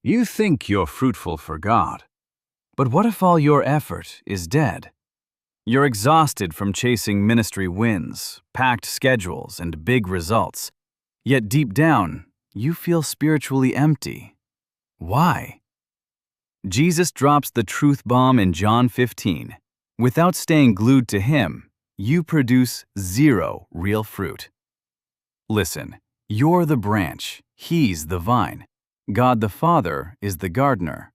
You think you're fruitful for God, but what if all your effort is dead? You're exhausted from chasing ministry wins, packed schedules, and big results, yet deep down, you feel spiritually empty. Why? Jesus drops the truth bomb in John 15. Without staying glued to Him, you produce zero real fruit. Listen, you're the branch, He's the vine. God the Father is the gardener.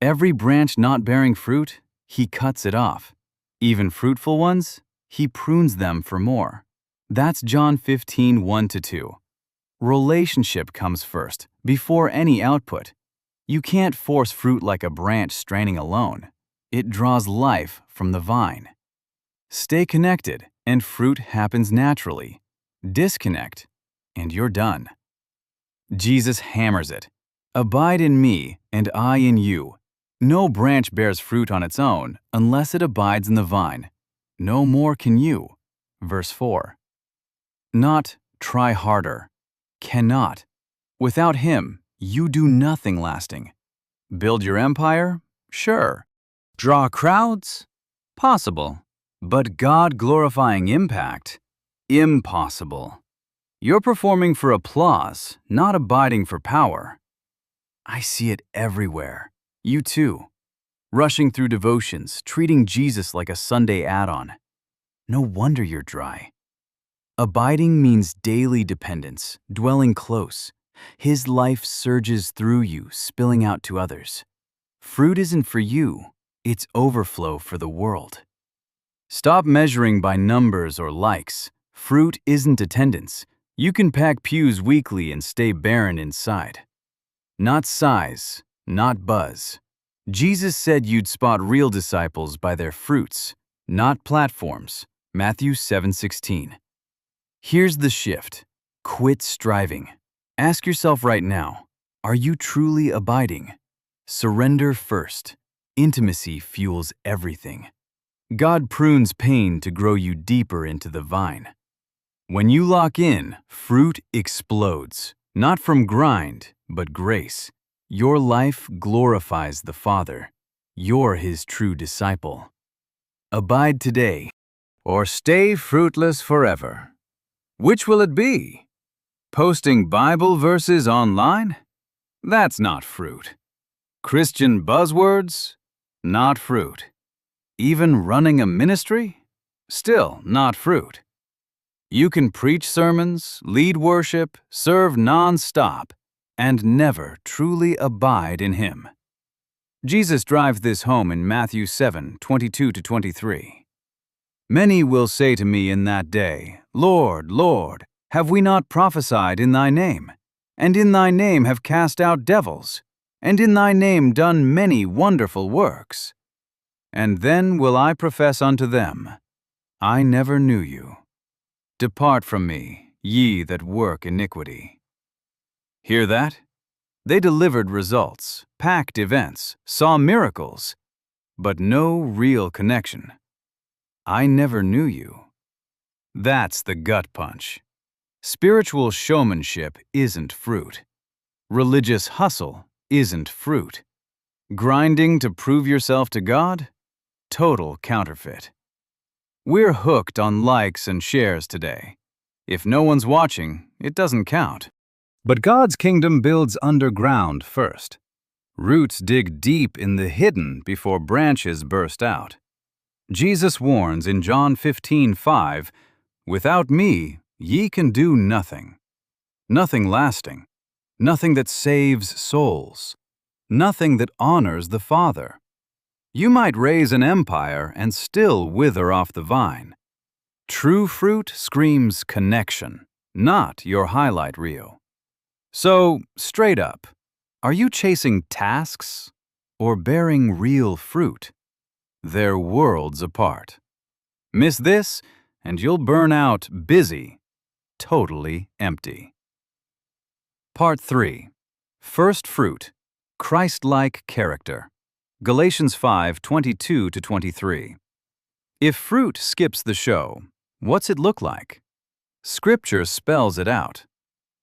Every branch not bearing fruit, He cuts it off. Even fruitful ones, He prunes them for more. That's John 15, 1-2. Relationship comes first, before any output. You can't force fruit like a branch straining alone. It draws life from the vine. Stay connected, and fruit happens naturally. Disconnect, and you're done. Jesus hammers it. Abide in me, and I in you. No branch bears fruit on its own unless it abides in the vine. No more can you. Verse 4. Not try harder. Cannot. Without Him, you do nothing lasting. Build your empire? Sure. Draw crowds? Possible. But God-glorifying impact? Impossible. You're performing for applause, not abiding for power. I see it everywhere. You too. Rushing through devotions, treating Jesus like a Sunday add-on. No wonder you're dry. Abiding means daily dependence, dwelling close. His life surges through you, spilling out to others. Fruit isn't for you, it's overflow for the world. Stop measuring by numbers or likes. Fruit isn't attendance. You can pack pews weekly and stay barren inside. Not size, not buzz. Jesus said you'd spot real disciples by their fruits, not platforms. Matthew 7:16. Here's the shift. Quit striving. Ask yourself right now, are you truly abiding? Surrender first. Intimacy fuels everything. God prunes pain to grow you deeper into the vine. When you lock in, fruit explodes, not from grind, but grace. Your life glorifies the Father. You're His true disciple. Abide today, or stay fruitless forever. Which will it be? Posting Bible verses online? That's not fruit. Christian buzzwords? Not fruit. Even running a ministry? Still not fruit. You can preach sermons, lead worship, serve non-stop, and never truly abide in Him. Jesus drives this home in Matthew 7:22-23. Many will say to me in that day, Lord, Lord, have we not prophesied in Thy name? And in Thy name have cast out devils? And in Thy name done many wonderful works? And then will I profess unto them, I never knew you. Depart from me, ye that work iniquity. Hear that? They delivered results, packed events, saw miracles, but no real connection. I never knew you. That's the gut punch. Spiritual showmanship isn't fruit. Religious hustle isn't fruit. Grinding to prove yourself to God? Total counterfeit. We're hooked on likes and shares today. If no one's watching, it doesn't count. But God's kingdom builds underground first. Roots dig deep in the hidden before branches burst out. Jesus warns in John 15:5, Without me, ye can do nothing. Nothing lasting. Nothing that saves souls. Nothing that honors the Father. You might raise an empire and still wither off the vine. True fruit screams connection, not your highlight reel. So, straight up, are you chasing tasks or bearing real fruit? They're worlds apart. Miss this, and you'll burn out busy, totally empty. Part 3. First fruit, Christ-like character. Galatians 5:22-23. If fruit skips the show, what's it look like? Scripture spells it out.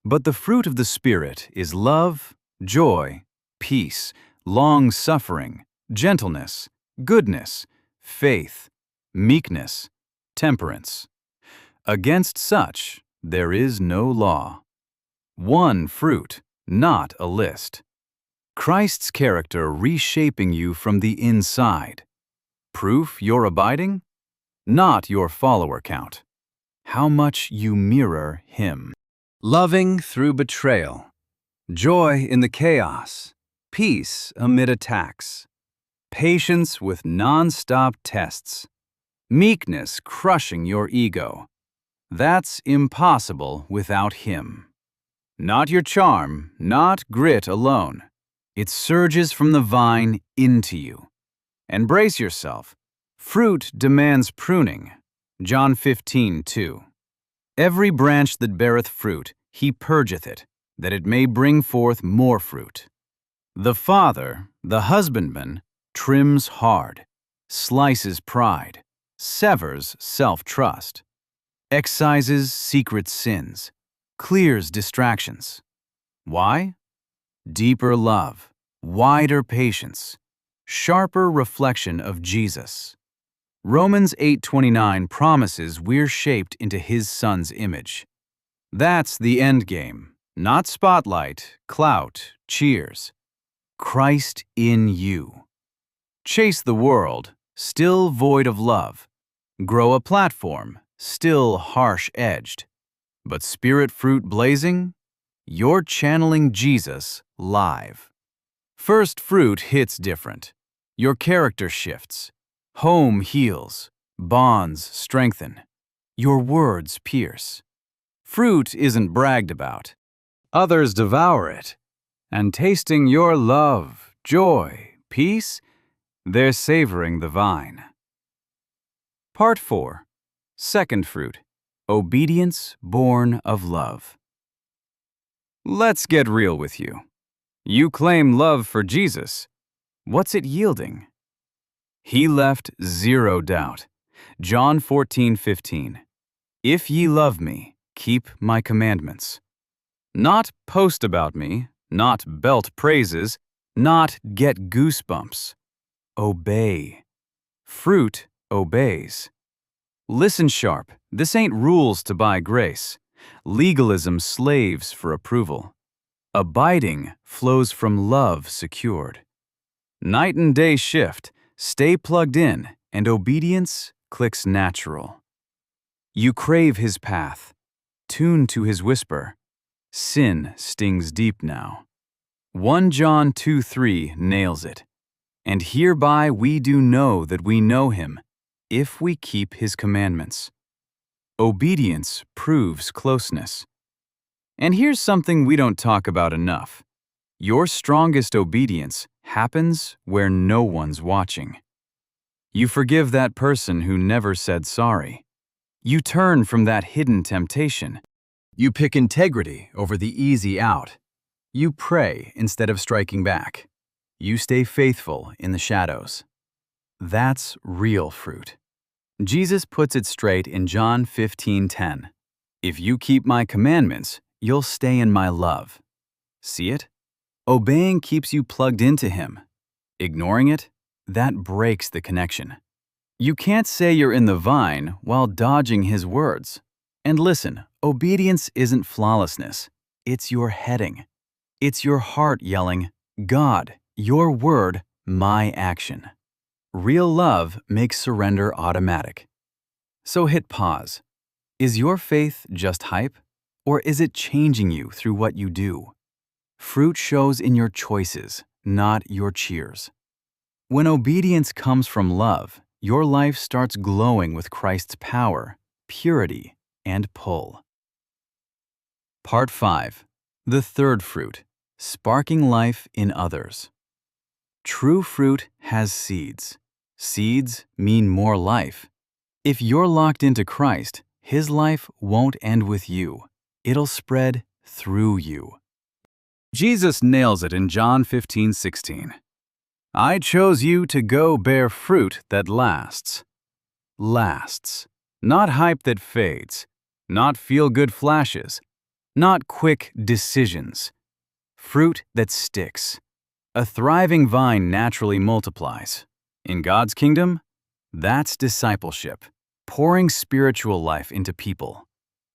But the fruit of the Spirit is love, joy, peace, long-suffering, gentleness, goodness, faith, meekness, temperance. Against such there is no law. One fruit, not a list. Christ's character reshaping you from the inside. Proof you're abiding? Not your follower count. How much you mirror Him. Loving through betrayal. Joy in the chaos. Peace amid attacks. Patience with non-stop tests. Meekness crushing your ego. That's impossible without Him. Not your charm, not grit alone. It surges from the vine into you. And brace yourself. Fruit demands pruning. John 15:2. Every branch that beareth fruit, He purgeth it, that it may bring forth more fruit. The Father, the husbandman, trims hard, slices pride, severs self-trust, excises secret sins, clears distractions. Why? Deeper love, wider patience, sharper reflection of Jesus. Romans 8:29 promises we're shaped into His Son's image. That's the end game, not spotlight, clout, cheers. Christ in you. Chase the world, still void of love. Grow a platform, still harsh-edged. But spirit fruit blazing? You're channeling Jesus live. First fruit hits different. Your character shifts. Home heals. Bonds strengthen. Your words pierce. Fruit isn't bragged about. Others devour it. And tasting your love, joy, peace, they're savoring the vine. Part 4. Second fruit. Obedience born of love. Let's get real with you. You claim love for Jesus. What's it yielding? He left zero doubt. John 14:15. If ye love me, keep my commandments. Not post about me, not belt praises, not get goosebumps. Obey. Fruit obeys. Listen sharp, this ain't rules to buy grace. Legalism slaves for approval. Abiding flows from love secured. Night and day shift, stay plugged in, and obedience clicks natural. You crave His path, tune to His whisper. Sin stings deep now. 1 John 2:3 nails it. And hereby we do know that we know Him, if we keep His commandments. Obedience proves closeness. And here's something we don't talk about enough. Your strongest obedience happens where no one's watching. You forgive that person who never said sorry. You turn from that hidden temptation. You pick integrity over the easy out. You pray instead of striking back. You stay faithful in the shadows. That's real fruit. Jesus puts it straight in John 15:10. If you keep my commandments, you'll stay in my love. See it? Obeying keeps you plugged into Him. Ignoring it, that breaks the connection. You can't say you're in the vine while dodging His words. And listen, obedience isn't flawlessness. It's your heading. It's your heart yelling, God, your word, my action. Real love makes surrender automatic. So hit pause. Is your faith just hype, or is it changing you through what you do? Fruit shows in your choices, not your cheers. When obedience comes from love, your life starts glowing with Christ's power, purity, and pull. Part 5. The third fruit, sparking life in others. True fruit has seeds. Seeds mean more life. If you're locked into Christ, His life won't end with you. It'll spread through you. Jesus nails it in John 15:16. I chose you to go bear fruit that lasts. Lasts. Not hype that fades. Not feel-good flashes. Not quick decisions. Fruit that sticks. A thriving vine naturally multiplies. In God's kingdom, that's discipleship, pouring spiritual life into people.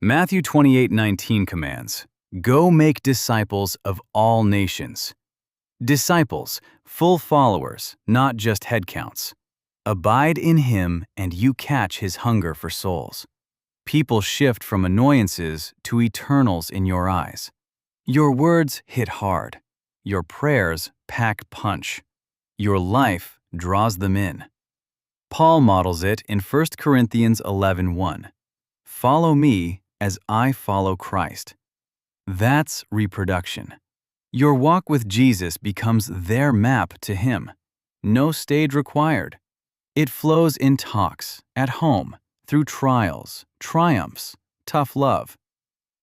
Matthew 28:19 commands, "Go make disciples of all nations." Disciples, full followers, not just head counts. Abide in Him and you catch His hunger for souls. People shift from annoyances to eternals in your eyes. Your words hit hard. Your prayers pack punch. Your life draws them in. Paul models it in 1 Corinthians 11:1. Follow me as I follow Christ. That's reproduction. Your walk with Jesus becomes their map to Him. No stage required. It flows in talks, at home, through trials, triumphs, tough love.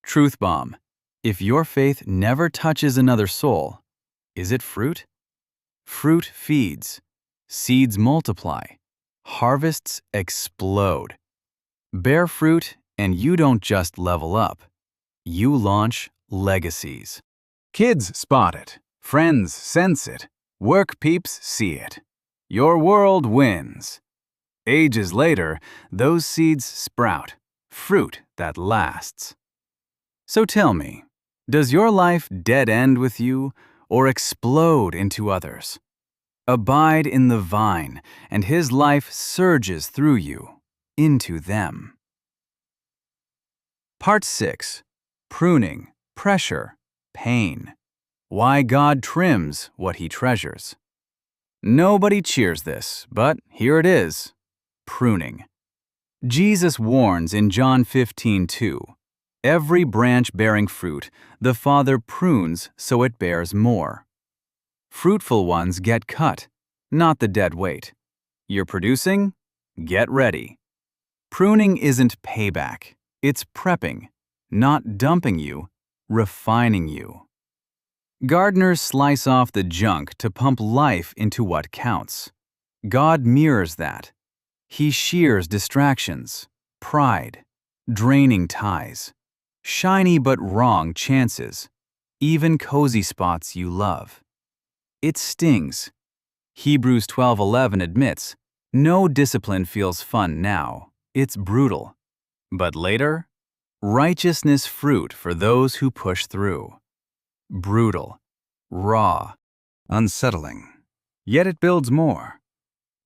Truth bomb. If your faith never touches another soul, is it fruit? Fruit feeds. Seeds multiply. Harvests explode. Bear fruit and you don't just level up. You launch legacies. Kids spot it. Friends sense it. Work peeps see it. Your world wins. Ages later, those seeds sprout, fruit that lasts. So tell me, does your life dead end with you or explode into others? Abide in the vine, and His life surges through you, into them. Part 6. Pruning, Pressure, Pain. Why God trims what He treasures. Nobody cheers this, but here it is. Pruning. Jesus warns in John 15:2, "Every branch bearing fruit, the Father prunes so it bears more." Fruitful ones get cut, not the dead weight. You're producing? Get ready. Pruning isn't payback. It's prepping, not dumping you, refining you. Gardeners slice off the junk to pump life into what counts. God mirrors that. He shears distractions, pride, draining ties, shiny but wrong chances, even cozy spots you love. It stings. Hebrews 12:11 admits, no discipline feels fun now, it's brutal. But later, righteousness fruit for those who push through. Brutal, raw, unsettling. Yet it builds more.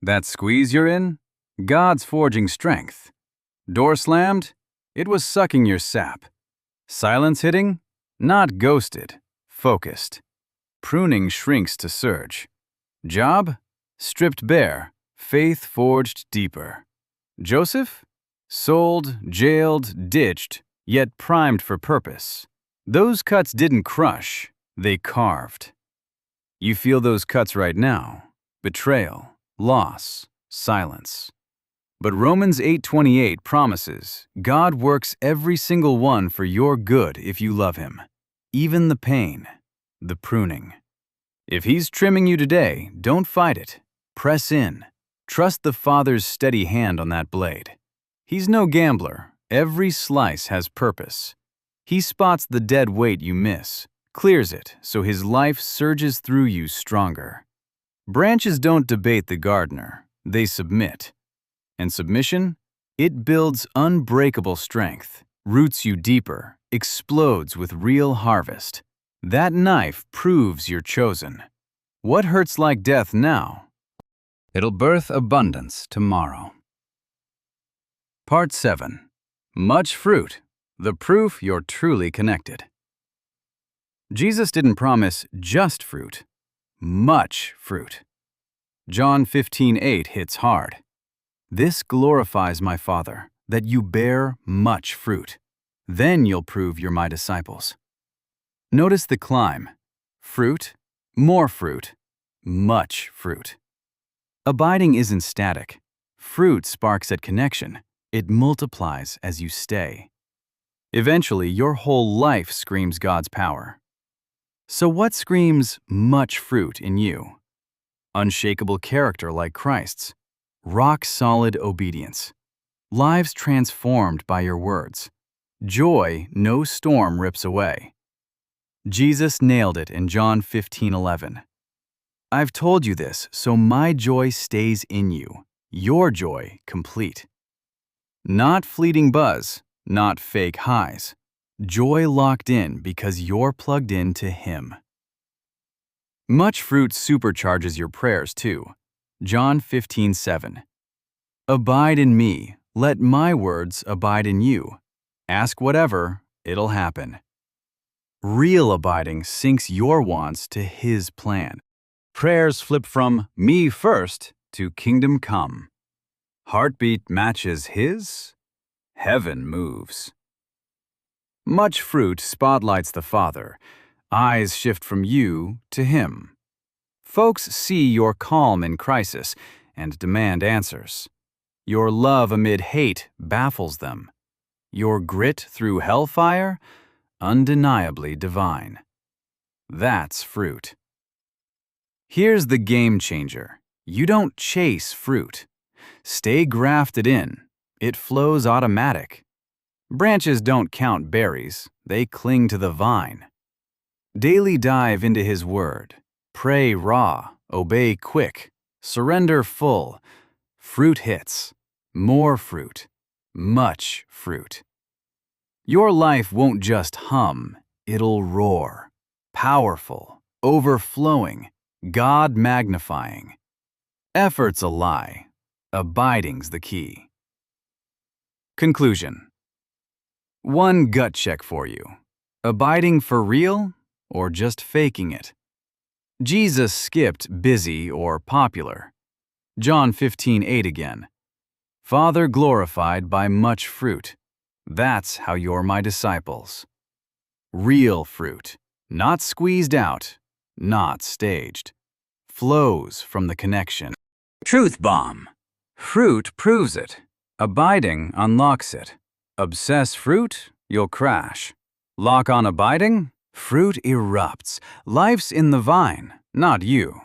That squeeze you're in? God's forging strength. Door slammed? It was sucking your sap. Silence hitting? Not ghosted, focused. Pruning shrinks to surge. Job? Stripped bare, faith forged deeper. Joseph? Sold, jailed, ditched, yet primed for purpose. Those cuts didn't crush, they carved. You feel those cuts right now. Betrayal, loss, silence. But Romans 8:28 promises God works every single one for your good if you love Him, even the pain, the pruning. If He's trimming you today, don't fight it. Press in. Trust the Father's steady hand on that blade. He's no gambler. Every slice has purpose. He spots the dead weight you miss, clears it so His life surges through you stronger. Branches don't debate the gardener, they submit. And submission? It builds unbreakable strength, roots you deeper, explodes with real harvest. That knife proves you're chosen. What hurts like death now? It'll birth abundance tomorrow. Part 7. Much fruit, the proof you're truly connected. Jesus didn't promise just fruit, much fruit. John 15:8 hits hard. This glorifies my Father, that you bear much fruit. Then you'll prove you're my disciples. Notice the climb. Fruit, more fruit, much fruit. Abiding isn't static. Fruit sparks at connection. It multiplies as you stay. Eventually, your whole life screams God's power. So what screams much fruit in you? Unshakable character like Christ's. Rock-solid obedience. Lives transformed by your words. Joy no storm rips away. Jesus nailed it in John 15:11. I've told you this, so my joy stays in you, your joy complete. Not fleeting buzz, not fake highs. Joy locked in because you're plugged in to Him. Much fruit supercharges your prayers too. John 15:7. Abide in me, let my words abide in you. Ask whatever, it'll happen. Real abiding syncs your wants to His plan. Prayers flip from me first to kingdom come. Heartbeat matches His, heaven moves. Much fruit spotlights the Father. Eyes shift from you to Him. Folks see your calm in crisis and demand answers. Your love amid hate baffles them. Your grit through hellfire, undeniably divine. That's fruit. Here's the game changer. You don't chase fruit. Stay grafted in. It flows automatic. Branches don't count berries, they cling to the vine. Daily dive into His Word. Pray raw, obey quick, surrender full. Fruit hits. More fruit. Much fruit. Your life won't just hum, it'll roar. Powerful, overflowing, God magnifying. Effort's a lie. Abiding's the key. Conclusion. One gut check for you. Abiding for real or just faking it? Jesus skipped busy or popular. John 15:8 again. Father glorified by much fruit. That's how you're my disciples. Real fruit, not squeezed out, not staged. Flows from the connection. Truth bomb. Fruit proves it. Abiding unlocks it. Obsess fruit, you'll crash. Lock on abiding, fruit erupts. Life's in the vine, not you.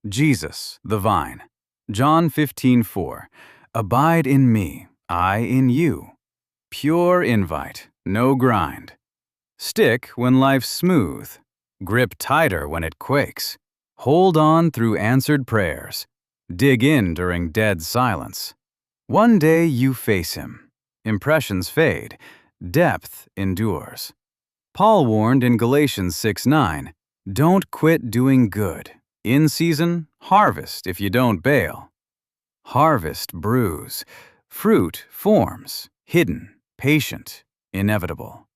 Jesus, the vine. John 15:4. Abide in me, I in you. Pure invite, no grind. Stick when life's smooth. Grip tighter when it quakes. Hold on through answered prayers. Dig in during dead silence. One day you face Him. Impressions fade. Depth endures. Paul warned in Galatians 6:9, don't quit doing good. In season, harvest if you don't bail. Harvest brews. Fruit forms. Hidden, patient, inevitable.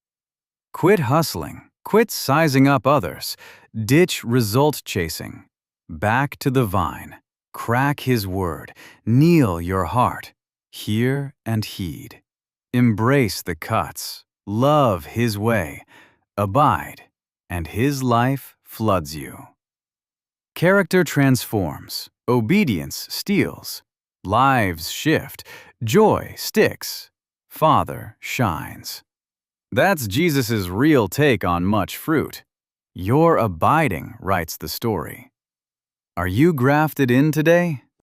Quit hustling. Quit sizing up others. Ditch result chasing. Back to the vine. Crack His word. Kneel your heart. Hear and heed. Embrace the cuts. Love His way. Abide, and His life floods you. Character transforms. Obedience steals. Lives shift. Joy sticks. Father shines. That's Jesus' real take on much fruit. Your abiding writes the story. Are you grafted in today?